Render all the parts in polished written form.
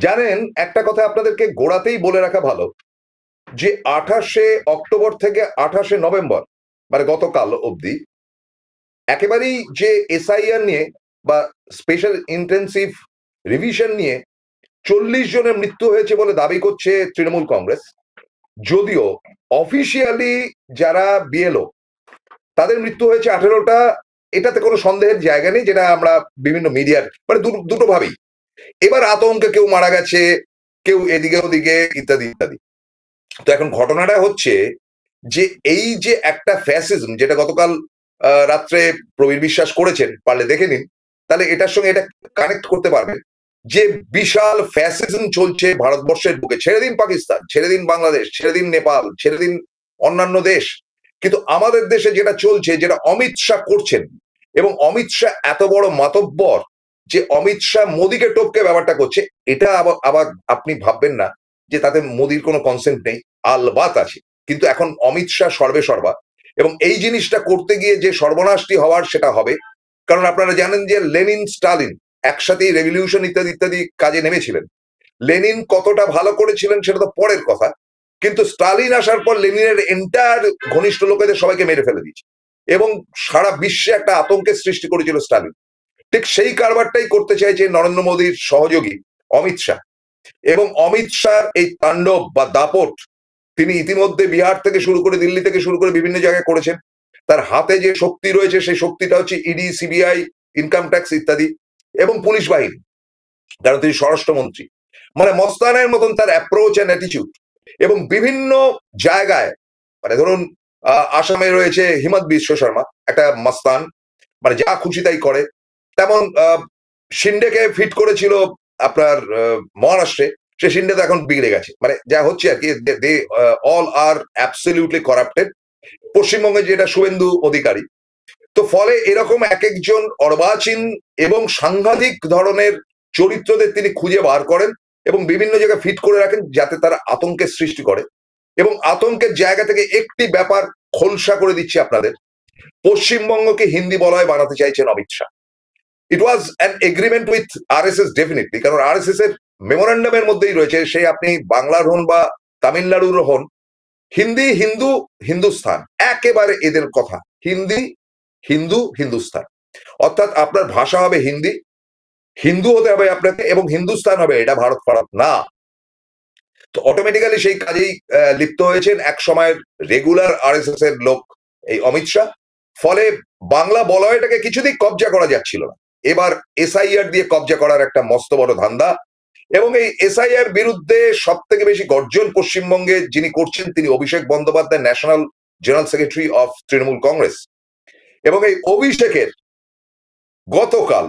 জানেন, একটা কথা আপনাদেরকে গোড়াতেই বলে রাখা ভালো যে 28শে অক্টোবর থেকে 28শে নভেম্বর, মানে গতকাল অবধি একেবারেই যে এসআইআর নিয়ে বা স্পেশাল ইন্টেন্সিভ রিভিশন নিয়ে 40 জনের মৃত্যু হয়েছে বলে দাবি করছে তৃণমূল কংগ্রেস। যদিও অফিসিয়ালি যারা বিএলও তাদের মৃত্যু হয়েছে 18টা, এটাতে কোনো সন্দেহের জায়গা নেই, যেটা আমরা বিভিন্ন মিডিয়ার মানে দুটো ভাবেই। এবার আতঙ্কে কেউ মারা গেছে, কেউ এদিকে ওদিকে ইত্যাদি ইত্যাদি। তো এখন ঘটনাটা হচ্ছে যে এই যে একটা ফ্যাসিজম, যেটা গতকাল রাত্রে প্রবীর বিশ্বাস করেছেন, পারলে দেখে নিন, তাহলে এটার সঙ্গে এটা কানেক্ট করতে পারবেন যে বিশাল ফ্যাসিজম চলছে ভারতবর্ষের বুকে। ছেড়ে দিন পাকিস্তান, ছেড়ে দিন বাংলাদেশ, ছেড়ে দিন নেপাল, ছেড়ে দিন অন্যান্য দেশ, কিন্তু আমাদের দেশে যেটা চলছে, যেটা অমিত শাহ করছেন, এবং অমিত শাহ এত বড় মাতব্বর যে অমিত শাহ মোদীকে টপকে ব্যাপারটা করছে, এটা আবার আবার আপনি ভাববেন না যে তাতে মোদীর কোনো কনসেন্ট নেই, আলবাত আছে। কিন্তু এখন অমিত শাহ সর্বে সর্বা, এবং এই জিনিসটা করতে গিয়ে যে সর্বনাশটি হওয়ার সেটা হবে। কারণ আপনারা জানেন যে লেনিন স্টালিন একসাথেই রেভলিউশন ইত্যাদি ইত্যাদি কাজে নেমেছিলেন। লেনিন কতটা ভালো করেছিলেন সেটা তো পরের কথা, কিন্তু স্টালিন আসার পর লেনিনের এন্টায়ার ঘনিষ্ঠ লোকেদের সবাইকে মেরে ফেলে দিয়েছে এবং সারা বিশ্বে একটা আতঙ্কের সৃষ্টি করেছিল স্টালিন। ঠিক সেই কারবারটাই করতে চাইছে নরেন্দ্র মোদীর সহযোগী অমিত শাহ। এবং অমিত শাহ এই তাণ্ডব বা দাপট তিনি ইতিমধ্যে বিহার থেকে শুরু করে দিল্লি থেকে শুরু করে বিভিন্ন জায়গায় করেছেন। তার হাতে যে শক্তি রয়েছে সেই শক্তিটা হচ্ছে ইডি, সিবিআই, ইনকাম ট্যাক্স ইত্যাদি, এবং পুলিশ বাহিনী, কারণ তিনি স্বরাষ্ট্রমন্ত্রী। মানে মস্তানের মতন তার অ্যাপ্রোচ অ্যান্ড অ্যাটিটিউড। এবং বিভিন্ন জায়গায়, মানে ধরুন আসামে রয়েছে হিমন্ত বিশ্ব শর্মা, একটা মস্তান, মানে যা খুশি তাই করে। তেমন শিন্ডেকে ফিট করেছিল আপনার মহারাষ্ট্রে, সে শিন্ডে তো এখন বিগড়ে গেছে, মানে যা হচ্ছে আর কি, they all are absolutely corrupted. পশ্চিমবঙ্গে যেটা শুভেন্দু অধিকারী। তো ফলে এরকম এক একজন অর্বাচীন এবং সাংঘাতিক ধরনের চরিত্রদের তিনি খুঁজে বার করেন এবং বিভিন্ন জায়গায় ফিট করে রাখেন, যাতে তারা আতঙ্কের সৃষ্টি করে। এবং আতঙ্কের জায়গা থেকে একটি ব্যাপার খোলসা করে দিচ্ছি আপনাদের, পশ্চিমবঙ্গকে হিন্দি বলয় বানাতে চাইছেন Amit Shah. It was an agreement with RSS definitely, কারণ আরএসএস এর মেমোরেন্ডামের মধ্যেই রয়েছে, সে আপনি বাংলার হন বা তামিলনাড়ুর হন, হিন্দি, হিন্দু, হিন্দুস্তান, একেবারে এদের কথা। হিন্দি, হিন্দু, হিন্দুস্তান, অর্থাৎ আপনার ভাষা হবে হিন্দি, হিন্দু হতে হবে আপনাকে, এবং হিন্দুস্তান হবে, এটা ভারত ভারত না। তো অটোমেটিক্যালি সেই কাজেই লিপ্ত হয়েছেন এক সময়ের রেগুলার আরএসএস এর লোক এই অমিত শাহ। ফলে বাংলা বলয়টাকে কিছুতেই কবজা করা যাচ্ছিল না, এবার এসআইআর দিয়ে কবজা করার একটা মস্ত বড় ধান্দা। এবং এই এসআইআর বিরুদ্ধে সব থেকে বেশি গর্জন পশ্চিমবঙ্গে যিনি করছেন, তিনি Abhishek Bandyopadhyay, national general secretary of Trinamool Congress. এবং এই অভিষেকের গতকাল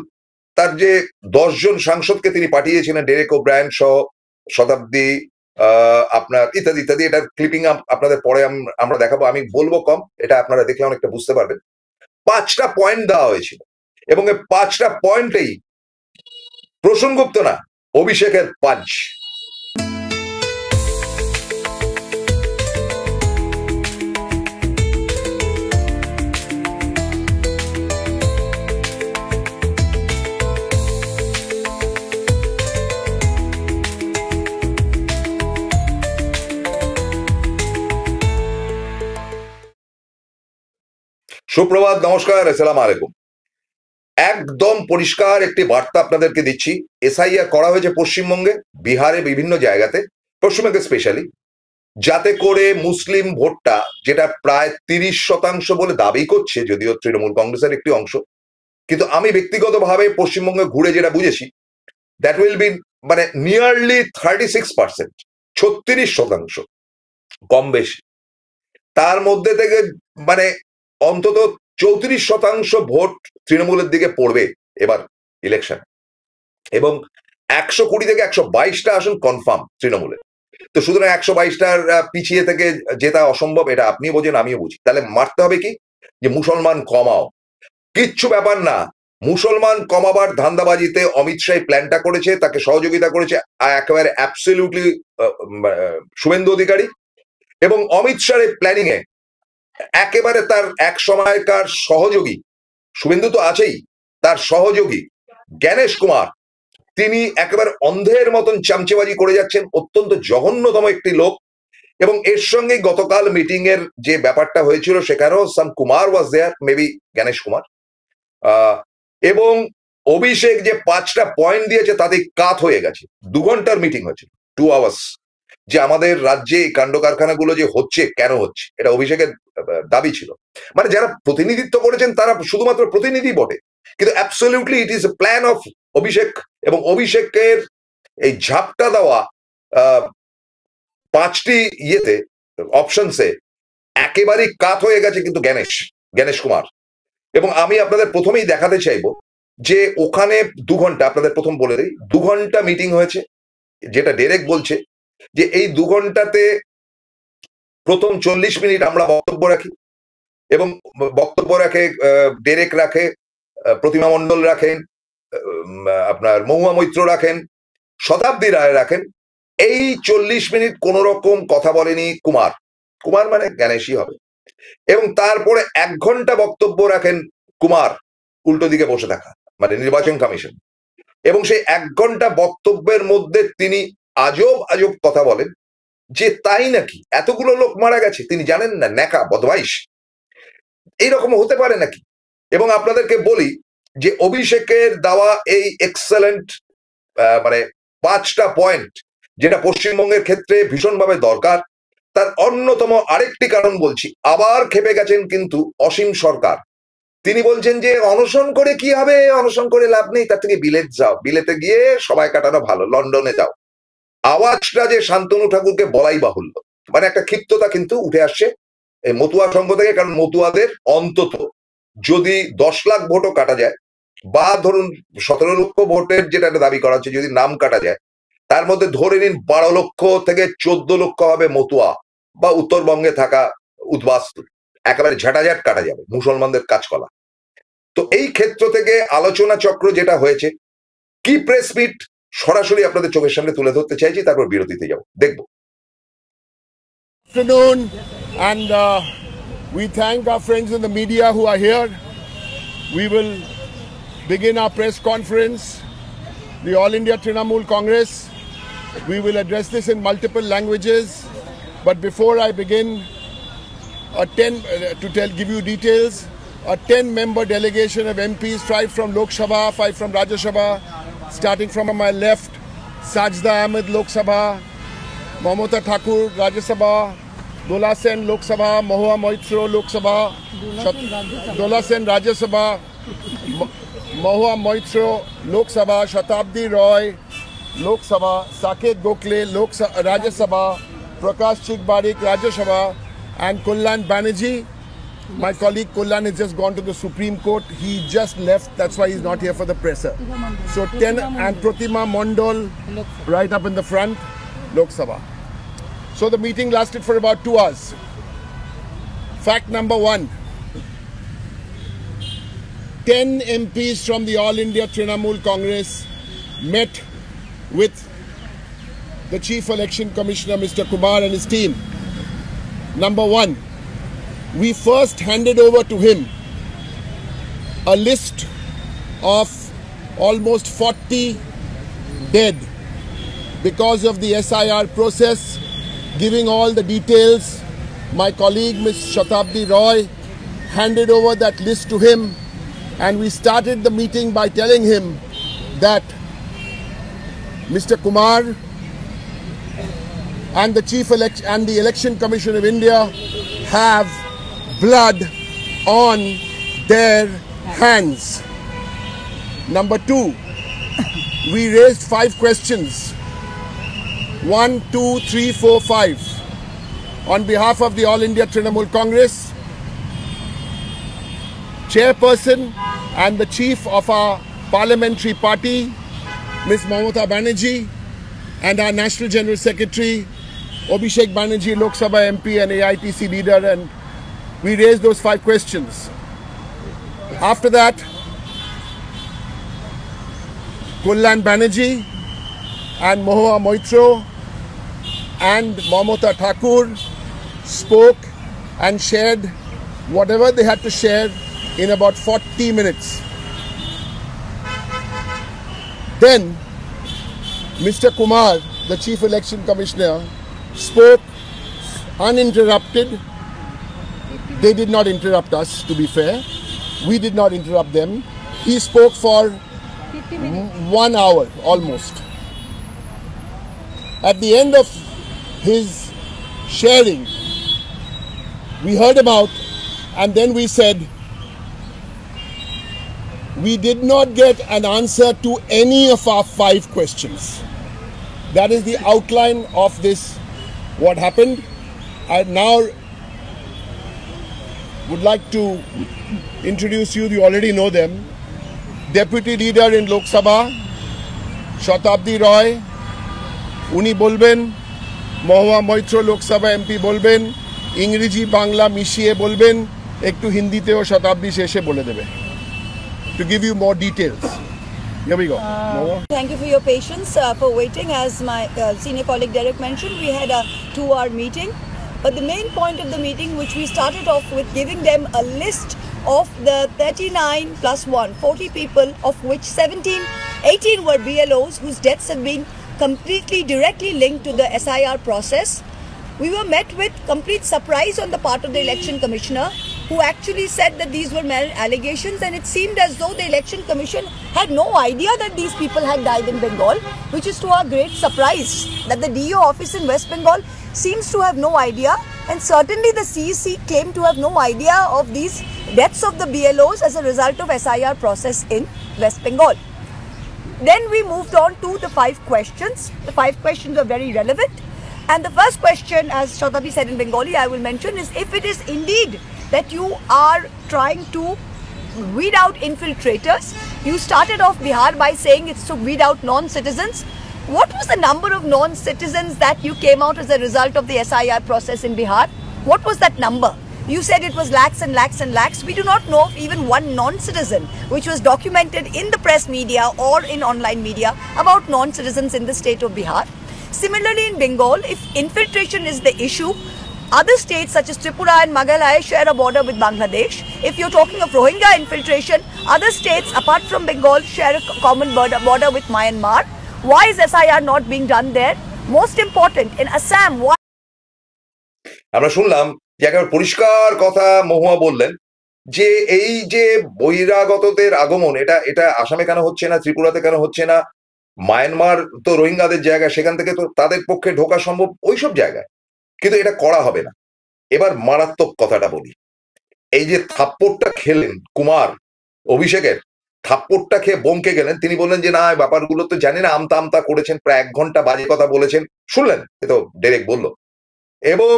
তার যে 10 জন সাংসদকে তিনি পাঠিয়েছিলেন, ডেরেক ওব্রায়ান সহ, শতাব্দী, আপনার ইত্যাদি ইত্যাদি, এটার ক্লিপিং আপনাদের পরে আমরা দেখাবো, আমি বলবো কম, এটা আপনারা দেখলে অনেকটা বুঝতে পারবেন। 5টা পয়েন্ট দেওয়া হয়েছিল, এবং এই 5টা পয়েন্টেই প্রসূনগুপ্ত না, অভিষেকের পাঞ্চ। সুপ্রভাত, নমস্কার, আসসালামু আলাইকুম। একদম পরিষ্কার একটি বার্তা আপনাদেরকে দিচ্ছি, এসআইআর করা হয়েছে পশ্চিমবঙ্গে, বিহারে, বিভিন্ন জায়গাতে, পশ্চিমবঙ্গে স্পেশালি, যাতে করে মুসলিম ভোটটা, যেটা প্রায় 30% বলে দাবি করছে যদিও তৃণমূল কংগ্রেসের একটি অংশ, কিন্তু আমি ব্যক্তিগতভাবে পশ্চিমবঙ্গে ঘুরে যেটা বুঝেছি, দ্যাট উইল বি মানে নিয়ারলি 36%, 36%, কম বেশি। তার মধ্যে থেকে মানে অন্তত 34% ভোট তৃণমূলের দিকে পড়বে এবার ইলেকশন, এবং 120 থেকে 122টা আসন কনফার্ম তৃণমূলের। তো সুতরাং 122টার পিছিয়ে থেকে জেতা অসম্ভব, এটা আপনি বোঝেন, আমিও বুঝি। তাহলে মারতে হবে কি, যে মুসলমান কমাও, কিচ্ছু ব্যাপার না। মুসলমান কমাবার ধান্দাবাজিতে অমিত শাহ প্ল্যানটা করেছে, তাকে সহযোগিতা করেছে একেবারে অ্যাবসলিউটলি শুভেন্দু অধিকারী। এবং অমিত শাহের প্ল্যানিং এ একেবারে তার এক সময়কার সহযোগী, শুভেন্দু তো আছেই, তার সহযোগী জ্ঞানেশ কুমার, তিনি একেবারে অন্ধের মতন চামচেবাজি করে যাচ্ছেন, অত্যন্ত জঘন্যতম একটি লোক। এবং এর সঙ্গে গতকাল মিটিং এর যে ব্যাপারটা হয়েছিল সেখানেও সাম কুমার ওয়াজ দেয়ার, মেবি জ্ঞানেশ কুমার, এবং অভিষেক যে 5টা পয়েন্ট দিয়েছে তাতে কাত হয়ে গেছে। 2 ঘন্টার মিটিং হয়েছে, 2 আওয়ার্স, যে আমাদের রাজ্যে এই কাণ্ড কারখানাগুলো যে হচ্ছে কেন হচ্ছে, এটা অভিষেকের দাবি ছিল। মানে যারা প্রতিনিধিত্ব করেছেন তারা শুধুমাত্র প্রতিনিধি বটে, কিন্তু absolutely it is a plan of Abhishek. এবং অভিষেকের এই ঝাপটা দেওয়া 5টি ইয়েতে অপশনসে একেবারেই কাত হয়ে গেছে কিন্তু জ্ঞানেশ কুমার। এবং আমি আপনাদের প্রথমেই দেখাতে চাইবো যে ওখানে 2 ঘন্টা, আপনাদের প্রথম বলে দিই, 2 ঘন্টা মিটিং হয়েছে, যেটা ডেরেক বলছে যে এই 2 ঘন্টাতে প্রথম 40 মিনিট আমরা বক্তব্য রাখি, এবং বক্তব্য রাখে ডেরেক রাখে, প্রতিমা মণ্ডল রাখেন, আপনার মহুয়া মৈত্র রাখেন, শতাব্দী রায় রাখেন। এই 40 মিনিট কোন রকম কথা বলেনি কুমার মানে জ্ঞানেশই হবে। এবং তারপরে 1 ঘন্টা বক্তব্য রাখেন কুমার, উল্টো দিকে বসে থাকা, মানে নির্বাচন কমিশন। এবং সেই 1 ঘন্টা বক্তব্যের মধ্যে তিনি আজব কথা বলেন যে তাই নাকি এতগুলো লোক মারা গেছে, তিনি জানেন না, ন্যাকা বদমাইশ, এইরকম হতে পারে নাকি। এবং আপনাদেরকে বলি যে অভিষেকের দেওয়া এই এক্সেলেন্ট মানে 5টা পয়েন্ট, যেটা পশ্চিমবঙ্গের ক্ষেত্রে ভীষণভাবে দরকার, তার অন্যতম আরেকটি কারণ বলছি। আবার খেপে গেছেন কিন্তু অসীম সরকার। তিনি বলছেন যে অনশন করে কি হবে, অনশন করে লাভ নেই, তার থেকে বিলেত যাও, বিলেতে গিয়ে সময় কাটানো ভালো, লন্ডনে যাও। আওয়াজটা যে শান্তনু ঠাকুরকে বলাই বাহুল্য, মানে একটা ক্ষিপ্ততা কিন্তু উঠে আসছে এই মতুয়া সংঘ থেকে। কারণ মতুয়াদের অন্তত যদি 10 লাখ ভোটও কাটা যায়, বা ধরুন 17 লক্ষ ভোটের যেটা একটা দাবি করা হচ্ছে, যদি নাম কাটা যায়, তার মধ্যে ধরে নিন 12 লক্ষ থেকে 14 লক্ষ হবে মতুয়া বা উত্তরবঙ্গে থাকা উদ্বাস্তু, একেবারে ঝাঁটাঝাট কাটা যাবে মুসলমানদের কাজকলা। তো এই ক্ষেত্র থেকে আলোচনা চক্র যেটা হয়েছে, কি প্রেস মিট সরাসরি আপনাদের চোখের সামনে তুলে ধরতে চাইছি, তারপর বিরতিতে যাব, দেখব। Afternoon, and we thank our friends in the media who are here. We will begin our press conference. The All India Trinamool Congress. We will address this in multiple languages. But before I begin, give you details, a 10-member delegation of MPs, 5 from Lok Sabha, 5 from Rajya Sabha, starting from my left, Sajda Ahmed Lok Sabha, Mamata Thakur Rajya Sabha, Dola Sen Lok Sabha, Mahua Moitro Lok Sabha, Dola Sen Rajya Sabha, Mahua Moitro Lok Sabha, Shatabdi Roy Lok Sabha, Saket Gokhale Rajya Sabha, Prakash Chikbarik Rajya Sabha, and Kullan Banerjee. My colleague Kullan has just gone to the Supreme Court. He just left. That's why he's not here for the presser. So 10, and Pratima Mondal right up in the front, Lok Sabha. So the meeting lasted for about 2 hours. Fact number 1. 10 MPs from the All India Trinamool Congress met with the Chief Election Commissioner, Mr. Kumar, and his team. Number 1. We first handed over to him a list of almost 40 dead because of the SIR process, giving all the details. My colleague Ms. Shatabdi Roy handed over that list to him, and we started the meeting by telling him that Mr. Kumar and the Election Commission of India have blood on their hands. Number 2, we raised 5 questions. 1, 2, 3, 4, 5. On behalf of the All India Trinamool Congress, Chairperson and the Chief of our Parliamentary Party, Ms. Mamata Banerjee, and our National General Secretary, Abhishek Banerjee, Lok Sabha MP and AITC leader, and we raised those 5 questions. After that, Kullan Banerjee and Mahua Moitro and Mamata Thakur spoke and shared whatever they had to share in about 40 minutes. Then Mr. Kumar, the Chief Election Commissioner, spoke uninterrupted. They did not interrupt us, to be fair. We did not interrupt them. He spoke for 1 hour almost. At the end of his sharing, we heard him out, and then we said, we did not get an answer to any of our 5 questions. That is the outline of this, what happened. I now would like to introduce you already know them. Deputy Leader in Lok Sabha, Shatabdi Roy, উনি বলবেন, Mahua Moitra Lok Sabha MP বলবেন, ইংরেজি বাংলা মিশিয়ে বলবেন, একটু হিন্দিতেও শতাব্দী শেষে বলে দেবে। To give you more details. Here we go. Thank you for your patience, for waiting. As my senior colleague Derek mentioned, we had a 2-hour meeting. But the main point of the meeting, which we started off with giving them a list of the 39 plus 1, 40 people, of which 18 were BLOs whose deaths have been completely directly linked to the SIR process. We were met with complete surprise on the part of the election commissioner, who actually said that these were mere allegations, and it seemed as though the election commission had no idea that these people had died in Bengal, which is to our great surprise that the DO office in West Bengal seems to have no idea, and certainly the CEC claimed to have no idea of these deaths of the BLOs as a result of SIR process in West Bengal. Then we moved on to the 5 questions. The 5 questions are very relevant. And the first question, as Shatabdi said in Bengali, I will mention, is if it is indeed that you are trying to weed out infiltrators, you started off Bihar by saying it's to weed out non-citizens. What was the number of non-citizens that you came out as a result of the SIR process in Bihar? What was that number? You said it was lakhs and lakhs and lakhs. We do not know of even one non-citizen which was documented in the press media or in online media about non-citizens in the state of Bihar. Similarly, in Bengal, if infiltration is the issue, other states such as Tripura and Meghalaya share a border with Bangladesh. If you're talking of Rohingya infiltration, other states apart from Bengal share a common border with Myanmar. Why is SIR not being done there? Most important, in Assam, why? আমরা শুনলাম যে একেবারে পরিষ্কার কথা মহুয়া বললেন যে এই যে বহিরাগতদের আগমন, এটা আসামে কেন হচ্ছে না, ত্রিপুরাতে কেন হচ্ছে না, মায়ানমার তো রোহিঙ্গাদের জায়গা, সেখান থেকে তো তাদের পক্ষে ঢোকা সম্ভব ওইসব জায়গায়, কিন্তু এটা করা হবে না। এবার মারাত্মক কথাটা বলি, এই যে থাপ্পড়টা খেলেন কুমার, অভিষেকের থাপ্পড়টা খেয়ে বমকে গেলেন, তিনি বললেন যে না ব্যাপারগুলো তো জানি না, আমতা আমতা করেছেন, প্রায় 1 ঘন্টা বাজে কথা বলেছেন, শুনলেন এ তো ডেরেক বলল, এবং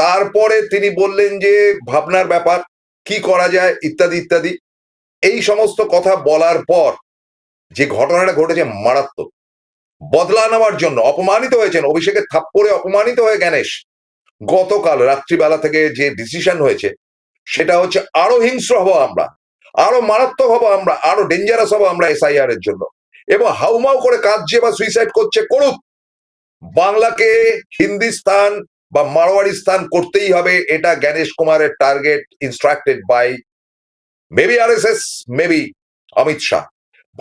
তারপরে তিনি বললেন যে ভাবনার ব্যাপার, কি করা যায় ইত্যাদি ইত্যাদি। এই সমস্ত কথা বলার পর যে ঘটনাটা ঘটেছে মারাত্মক, বদলা নেওয়ার জন্য অপমানিত হয়েছেন, অভিষেকের থাপ্পড়ে অপমানিত হয়ে গণেশ গতকাল রাত্রিবেলা থেকে যে ডিসিশন হয়েছে সেটা হচ্ছে আরো হিংস্র হবো আমরা, আরো মারাত্মক হবো আমরা, আরো ডেঞ্জারাস হবো আমরা SIR এর জন্য, এবং হাউমাউ করে কাঁদছে বা সুইসাইড করছে করুক, বাংলাকে হিন্দিস্তান বা মারোয়ারিস্তান করতেই হবে, এটা গণেশ কুমারের target, instructed by maybe RSS, maybe Amit Shah.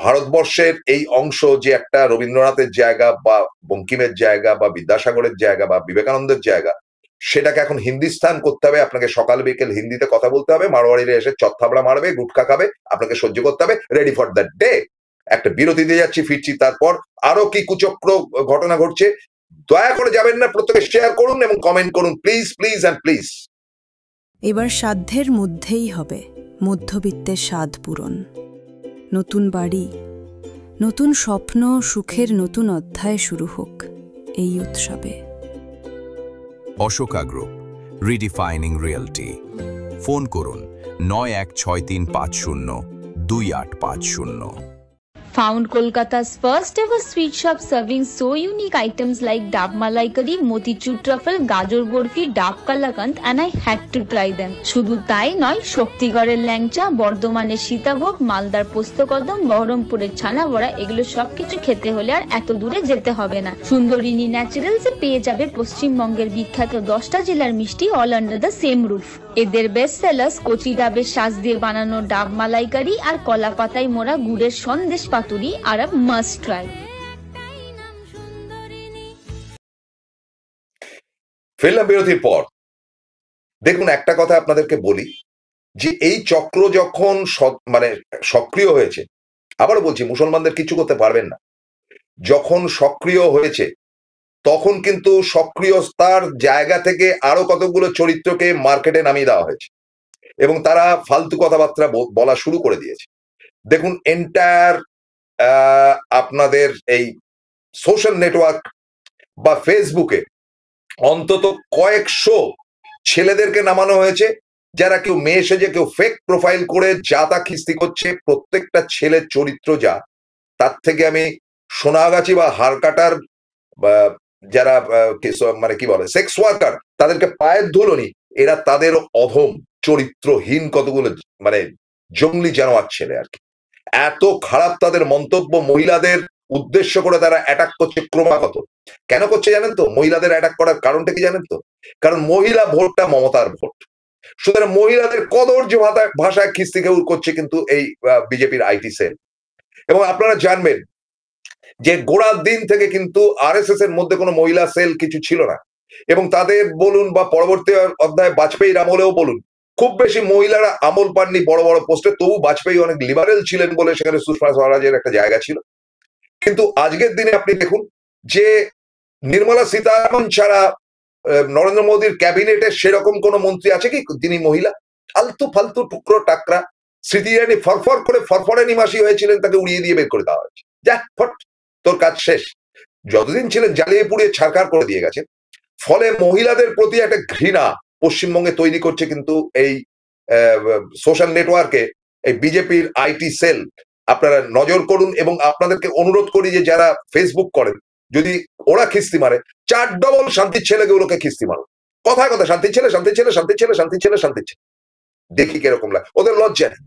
ভারতবর্ষের এই অংশ যে একটা রবীন্দ্রনাথের জায়গা বা বঙ্কিমের জায়গা বা বিদ্যাসাগরের জায়গা বা বিবেকানন্দের জায়গা, সেটাকে এখন হিন্দিস্তান করতে হবে। আপনাকে সকাল বিকেল হিন্দিতে কথা বলতে হবে, মারোয়ারিরা এসে চত্থাবড়া মারবে, গুটখা খাবে, আপনাকে সহ্য করতে হবে, রেডি ফর দ্য ডে। একটা বিরতি দিয়ে যাচ্ছি, ফিরছি, তারপর আরো কি কুচক্র ঘটনা ঘটছে দয়া করে যাবেন না, প্রত্যেকে শেয়ার করুন এবং কমেন্ট করুন, প্লিজ প্লিজ অ্যান্ড প্লিজ। এবার সাধ্যের মধ্যেই হবে মধ্যবিত্তের স্বাদ পূরণ। নতুন বাড়ি, নতুন স্বপ্ন, সুখের নতুন অধ্যায় শুরু হোক এই উৎসবে। Ashoka group, রিডিফাইনিং realty. ফোন করুন 9163502850। Found Kolkata's first ever sweet shop serving so unique items like Dab Malai Curry, Motichur Truffle, Gajor Borfi, Dab Kalakand, and I had to try them. শুধু তাই নয়, শক্তিগড়ের ল্যাংচা, বর্ধমানের সীতাভোগ, মালদার পোস্তকদম, বহরমপুরের ছানা বড়া, এগুলো সবকিছু খেতে হলে আর এত দূরে যেতে হবে না। সুন্দরিনী ন্যাচারালসে পেয়ে যাবে পশ্চিমবঙ্গের বিখ্যাত 10টা জেলার মিষ্টি all under the same roof. এদের বেস্ট সেলার্স কচি ডাবের শাঁস দিয়ে বানানো ডাব মালাইকারি আর কলা পাতায় মোড়া গুড়ের সন্দেশ পাতুরি আর মাস্ট ট্রাই। ফিরলাম বিরতির পর। দেখুন, একটা কথা আপনাদেরকে বলি, যে এই চক্র যখন মানে সক্রিয় হয়েছে, আবারও বলছি মুসলমানদের কিছু করতে পারবেন না, যখন সক্রিয় হয়েছে তখন কিন্তু সক্রিয়তার জায়গা থেকে আরো কতগুলো চরিত্রকে মার্কেটে নামিয়ে দেওয়া হয়েছে এবং তারা ফালতু কথাবার্তা বলা শুরু করে দিয়েছে। দেখুন, এন্টায়ার আপনাদের এই সোশ্যাল নেটওয়ার্ক বা ফেসবুকে অন্তত কয়েকশো ছেলেদেরকে নামানো হয়েছে, যারা কেউ মেয়ে সেজে কেউ ফেক প্রোফাইল করে যা তা খিস্তি করছে। প্রত্যেকটা ছেলের চরিত্র যা, তার থেকে আমি সোনাগাছি বা হারকাটার যারা মানে কি বলে সেক্স ওয়ার্কার, তাদেরকে পায়ের ধুলোনি, এরা তাদের অধম চরিত্রহীন কতগুলো মানে জঙ্গলি জানোয়ার ছেলে আর কি। এত খারাপ তাদের মন্তব্য, মহিলাদের উদ্দেশ্য করে তারা অ্যাটাক করছে ক্রমাগত। কেন করছে জানেন তো? মহিলাদের অ্যাটাক করার কারণটা কি জানেন তো? কারণ মহিলা ভোটটা মমতার ভোট। সুতরাং মহিলাদের কদর্য ভাষায় খিস্তি খেউর করছে কিন্তু এই বিজেপির আইটি সেল। এবং আপনারা জানবেন যে গোড়ার দিন থেকে কিন্তু আরএসএস এর মধ্যে কোনো মহিলা সেল কিছু ছিল না, এবং তাদের বলুন বা পরবর্তী অধ্যায়ে বাজপেয়ীর আমলেও বলুন, খুব বেশি মহিলারা আমল পাননি বড় বড় পোস্টে। তবু বাজপেয়ী অনেক লিবারেল ছিলেন বলে সেখানে সুষমা স্বরাজের একটা জায়গা ছিল। কিন্তু আজকের দিনে আপনি দেখুন যে নির্মলা সীতারামন ছাড়া নরেন্দ্র মোদীর ক্যাবিনেটে সেরকম কোন মন্ত্রী আছে কি যিনি মহিলা? আলতু ফালতু টুকরো টাকরা। স্মৃতি ইরানি ফরফর করে ফরফরানি মাসি হয়েছিলেন, তাকে উড়িয়ে দিয়ে বের করে দেওয়া হয়েছে, যা ফট তোর কাজ শেষ। যতদিন ছিলেন জ্বালিয়ে পুড়িয়ে ছাড়খাড় করে দিয়ে গেছেন। ফলে মহিলাদের প্রতি একটা ঘৃণা পশ্চিমবঙ্গে তৈরি করছে কিন্তু এই সোশ্যাল নেটওয়ার্কে এই বিজেপির আইটি সেল। আপনারা নজর করুন এবং আপনাদেরকে অনুরোধ করি যে যারা ফেসবুক করেন, যদি ওরা খিস্তি মারে, 4 ডবল শান্তির ছেলেগুলোকে খিস্তি মারো। কথায় কথা শান্তির ছেলে, শান্তির ছেলে, শান্তির ছেলে, শান্তির ছেলে, শান্তির ছেলে। দেখি কিরকম লাগে। ওদের লজ্জা নেই,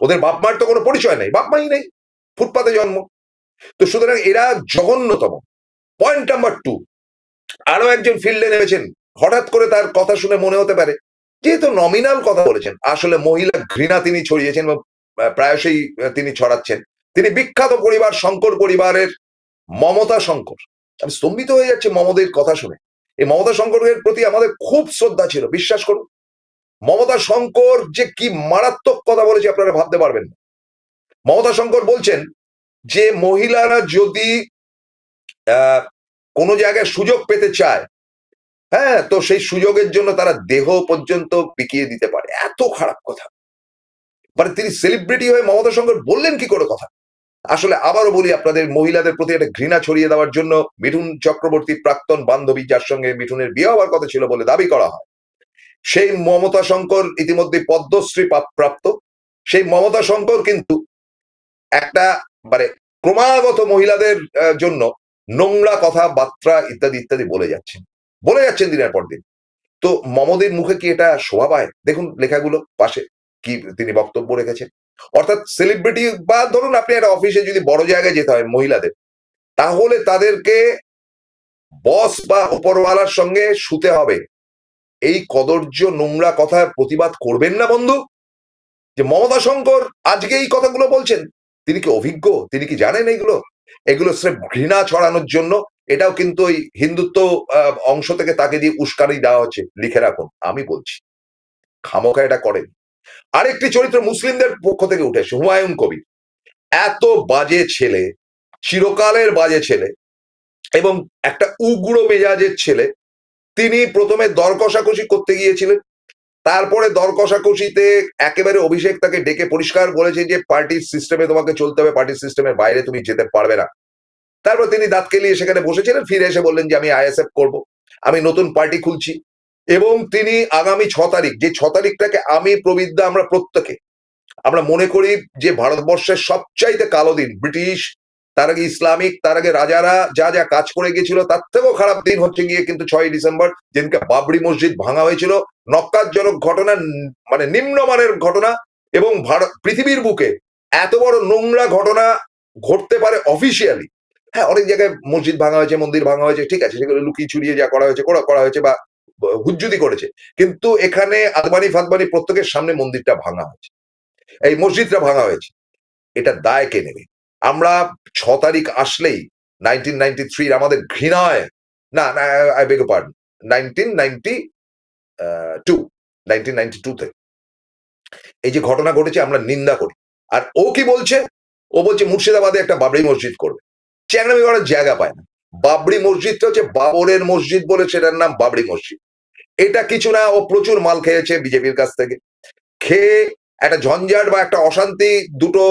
ওদের বাপ মার তো কোনো পরিচয় নেই, বাপ মাই নেই, ফুটপাতে জন্ম। তো সুতরাং এরা জঘন্যতম। পয়েন্ট নাম্বার 2, আরো একজন ফিল্ডে নেমেছেন। হঠাৎ করে তার কথা শুনে মনে হতে পারে যেহেতু নমিনাল কথা বলেছেন, আসলে মহিলা ঘৃণা তিনি ছড়িয়েছেন এবং প্রায়শই তিনি ছড়াচ্ছেন। তিনি বিখ্যাত পরিবার শঙ্কর পরিবারের মমতা শঙ্কর। আমি স্তম্ভিত হয়ে যাচ্ছে মমতার কথা শুনে। এই মমতা শঙ্করের প্রতি আমাদের খুব শ্রদ্ধা ছিল, বিশ্বাস করুন। মমতা শঙ্কর যে কি মারাত্মক কথা বলেছে আপনারা ভাবতে পারবেন না। মমতা শঙ্কর বলছেন যে মহিলারা যদি কোনো জায়গায় সুযোগ পেতে চায়, হ্যাঁ, তো সেই সুযোগের জন্য তারা দেহ পর্যন্ত বিকিয়ে দিতে পারে। এত খারাপ কথা। মানে তিনি সেলিব্রিটি হয়ে মমতা শঙ্কর বললেন কি করে কথা? আসলে আবারও বলি আপনাদের, মহিলাদের প্রতি একটা ঘৃণা ছড়িয়ে দেওয়ার জন্য মিঠুন চক্রবর্তী প্রাক্তন বান্ধবী, যার সঙ্গে মিঠুনের বিয়ে হওয়ার কথা ছিল বলে দাবি করা হয়, সেই মমতা শঙ্কর ইতিমধ্যে পদ্মশ্রী প্রাপ্ত। সেই মমতা শঙ্কর কিন্তু একটা মানে ক্রমাগত মহিলাদের জন্য নোংরা কথাবার্তা ইত্যাদি ইত্যাদি বলে যাচ্ছেন দিনের পর দিন। তো মমদের মুখে কি এটা শোভা পায়? দেখুন লেখাগুলো পাশে কি তিনি বক্তব্য রেখেছেন। অর্থাৎ সেলিব্রিটি বা ধরুন আপনি একটা অফিসে যদি বড় জায়গায় যেতে হয় মহিলাদের, তাহলে তাদেরকে বস বা উপরওয়ালার সঙ্গে শুতে হবে। এই কদর্য নোংরা কথার প্রতিবাদ করবেন না বন্ধু। যে মমতা শঙ্কর আজকে এই কথাগুলো বলছেন, তিনি কি অভিজ্ঞ? তিনি কি জানেন এইগুলো? এগুলো স্রেফ ঘৃণা ছড়ানোর জন্য। এটাও কিন্তু ওই হিন্দুত্ব অংশ থেকে তাকে দিয়ে উস্কানি দেওয়া হচ্ছে। লিখে রাখুন, আমি বলছি খামোখা এটা করেন। আরেকটি চরিত্র মুসলিমদের পক্ষ থেকে উঠে এসে হুমায়ুন কবির। এত বাজে ছেলে, চিরকালের বাজে ছেলে এবং একটা উগ্র মেজাজের ছেলে। তিনি প্রথমে দর কষাকষি করতে গিয়েছিলেন, তারপরে দর কষাকষিতে একেবারে অভিষেক তাকে ডেকে পরিষ্কার বলেছে যে পার্টির সিস্টেমে তোমাকে চলতে হবে, পার্টির সিস্টেমের বাইরে তুমি যেতে পারবে না। তারপর তিনি দাঁত কেলিয়ে সেখানে বসেছিলেন, ফিরে এসে বললেন যে আমি আইএসএফ করব, আমি নতুন পার্টি খুলছি। এবং তিনি আগামী 6 তারিখ, যে 6 তারিখটাকে আমি প্রবিদ্যা আমরা প্রত্যেকে আমরা মনে করি যে ভারতবর্ষের সবচাইতে কালো দিন। ব্রিটিশ, তার আগে ইসলামিক, তার আগে রাজারা যা যা কাজ করে গিয়েছিল তার থেকেও খারাপ দিন হচ্ছে গিয়ে কিন্তু 6ই ডিসেম্বর, যেদিনকে বাবরি মসজিদ ভাঙা হয়েছিল। নক্কারজনক ঘটনা, মানে নিম্নমানের ঘটনা। এবং পৃথিবীর বুকে এত বড় নোংরা ঘটনা ঘটতে পারে অফিসিয়ালি। হ্যাঁ, অনেক জায়গায় মসজিদ ভাঙা হয়েছে, মন্দির ভাঙা হয়েছে, ঠিক আছে, সেগুলো লুকিয়ে ছুড়িয়ে যা করা হয়েছে বা হুজ্জুদি করেছে। কিন্তু এখানে আদবানি ফাদবানি প্রত্যেকের সামনে মন্দিরটা ভাঙা হয়েছে, এই মসজিদটা ভাঙা হয়েছে। এটা দায় কে নেবে? আমরা 6 তারিখ আসলেই 1993 আমাদের ঘৃণায়, না আই বেগ পার্ডন, 1992 তে এই যে ঘটনা ঘটেছে আমরা নিন্দা করি। আর ও কি বলছে? ও বলছে মুর্শিদাবাদে একটা বাবরি মসজিদ করবে। চ্যাংড়ামি করার জায়গা পায় না। বাবরি মসজিদটা হচ্ছে বাবরের মসজিদ বলে সেটার নাম বাবরি মসজিদ। এটা কিছু না, ও প্রচুর মাল খেয়েছে বিজেপির কাছ থেকে। খেয়ে একটা ঝঞ্ঝাট বা একটা অশান্তি দুটো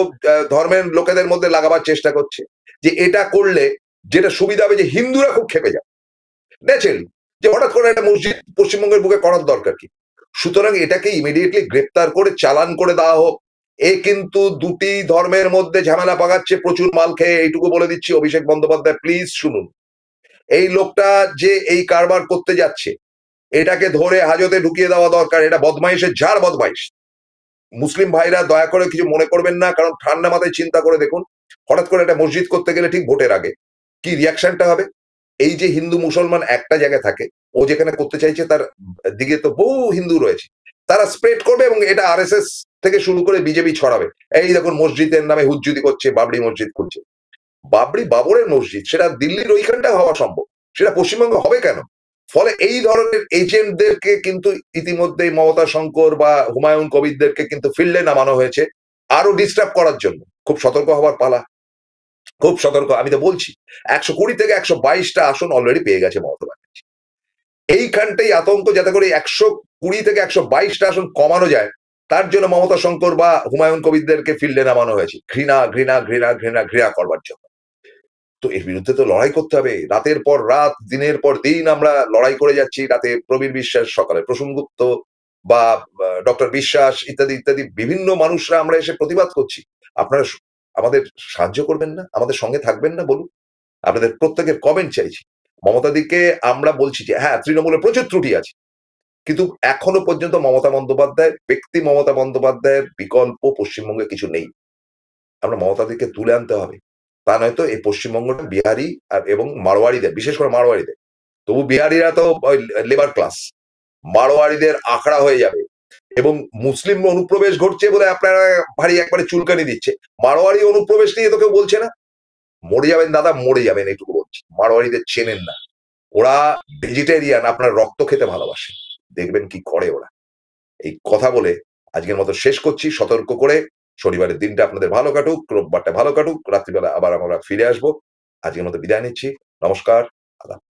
ধর্মের লোকেদের মধ্যে লাগাবার চেষ্টা করছে, যে এটা করলে যেটা সুবিধা হবে যে হিন্দুরা খুব খেপে যাবে ন্যাচারালি, যে হঠাৎ করে একটা মসজিদ পশ্চিমবঙ্গের বুকে করার দরকার কি। সুতরাং এটাকে ইমিডিয়েটলি গ্রেপ্তার করে চালান করে দেওয়া হোক। এ কিন্তু দুটি ধর্মের মধ্যে ঝামেলা পাকাচ্ছে প্রচুর মাল খেয়ে। এইটুকু বলে দিচ্ছি, অভিষেক বন্দ্যোপাধ্যায় প্লিজ শুনুন, এই লোকটা যে এই কারবার করতে যাচ্ছে এটাকে ধরে হাজতে ঢুকিয়ে দেওয়া দরকার। এটা বদমাইশের ঝাড় বদমাইশ। মুসলিম ভাইরা দয়া করে কিছু মনে করবেন না, কারণ ঠান্ডা মাথায় চিন্তা করে দেখুন, হঠাৎ করে একটা মসজিদ করতে গেলে ঠিক ভোটের আগে কি রিয়াকশনটা হবে। এই যে হিন্দু মুসলমান একটা জায়গায় থাকে, ও যেখানে করতে চাইছে তার দিকে তো বহু হিন্দু রয়েছে, তারা স্প্রেড করবে এবং এটা আরএসএস থেকে শুরু করে বিজেপি ছড়াবে। এই দেখুন মসজিদের নামে হুজ্জুতি করছে, বাবরি মসজিদ করছে। বাবরি বাবরের মসজিদ, সেটা দিল্লির ওইখানটা হওয়া সম্ভব, সেটা পশ্চিমবঙ্গে হবে কেন? ফলে এই ধরনের এজেন্টদেরকে কিন্তু ইতিমধ্যে মমতা শঙ্কর বা হুমায়ুন কবিরদেরকে কিন্তু ফিল্ডে নামানো হয়েছে আরো ডিস্টার্ব করার জন্য। খুব সতর্ক হওয়ার পালা, খুব সতর্ক। আমি তো বলছি 120 থেকে 122টা আসন অলরেডি পেয়ে গেছে মমতা ব্যানার্জি। এইখানটাই আতঙ্ক, যাতে করে 120 থেকে 122টা আসন কমানো যায়, তার জন্য মমতা শঙ্কর বা হুমায়ুন কবিরদেরকে ফিল্ডে নামানো হয়েছে ঘৃণা ঘৃণা ঘৃণা ঘৃণা ঘৃণা করবার জন্য। তো এর বিরুদ্ধে তো লড়াই করতে হবে। রাতের পর রাত, দিনের পর দিন আমরা লড়াই করে যাচ্ছি। রাতে প্রবীর বিশ্বাস, সকালে প্রসূন গুপ্ত বা ডক্টর বিশ্বাস ইত্যাদি ইত্যাদি বিভিন্ন মানুষরা আমরা এসে প্রতিবাদ করছি। আপনারা আমাদের সাহায্য করবেন না, আমাদের সঙ্গে থাকবেন না? বলুন, আপনাদের প্রত্যেকের কমেন্ট চাইছি। মমতা দিকে আমরা বলছি যে হ্যাঁ, তৃণমূলের প্রচুর ত্রুটি আছে, কিন্তু এখনো পর্যন্ত মমতা বন্দ্যোপাধ্যায়, ব্যক্তি মমতা বন্দ্যোপাধ্যায়ের বিকল্প পশ্চিমবঙ্গে কিছু নেই। আমরা মমতা দিকে তুলে আনতে হবে, তা নয়তো এই পশ্চিমবঙ্গটা বিহারি এবং মারোয়ারিদের, বিশেষ করে মারোয়ারিদের, তবু বিহারিরা তো লেবার ক্লাস, মারোয়ারিদের আখড়া হয়ে যাবে। এবং মুসলিম অনুপ্রবেশ ঘটছে বলে আপনারা ভারী একবারে চুলকানি দিচ্ছে, মারোয়ারি অনুপ্রবেশ নিয়ে তো কেউ বলছে না। মরে যাবেন দাদা, মরে যাবেন, এইটুকু বলছি। মারোয়ারিদের চেনেন না, ওরা ভেজিটেরিয়ান, আপনার রক্ত খেতে ভালোবাসে, দেখবেন কি করে ওরা। এই কথা বলে আজকের মতো শেষ করছি, সতর্ক করে। শনিবারের দিনটা আপনাদের ভালো কাটুক, রোববারটা ভালো কাটুক, রাত্রিবেলা আবার আমরা ফিরে আসবো। আজকের মতো বিদায় নিচ্ছি, নমস্কার, আদাব।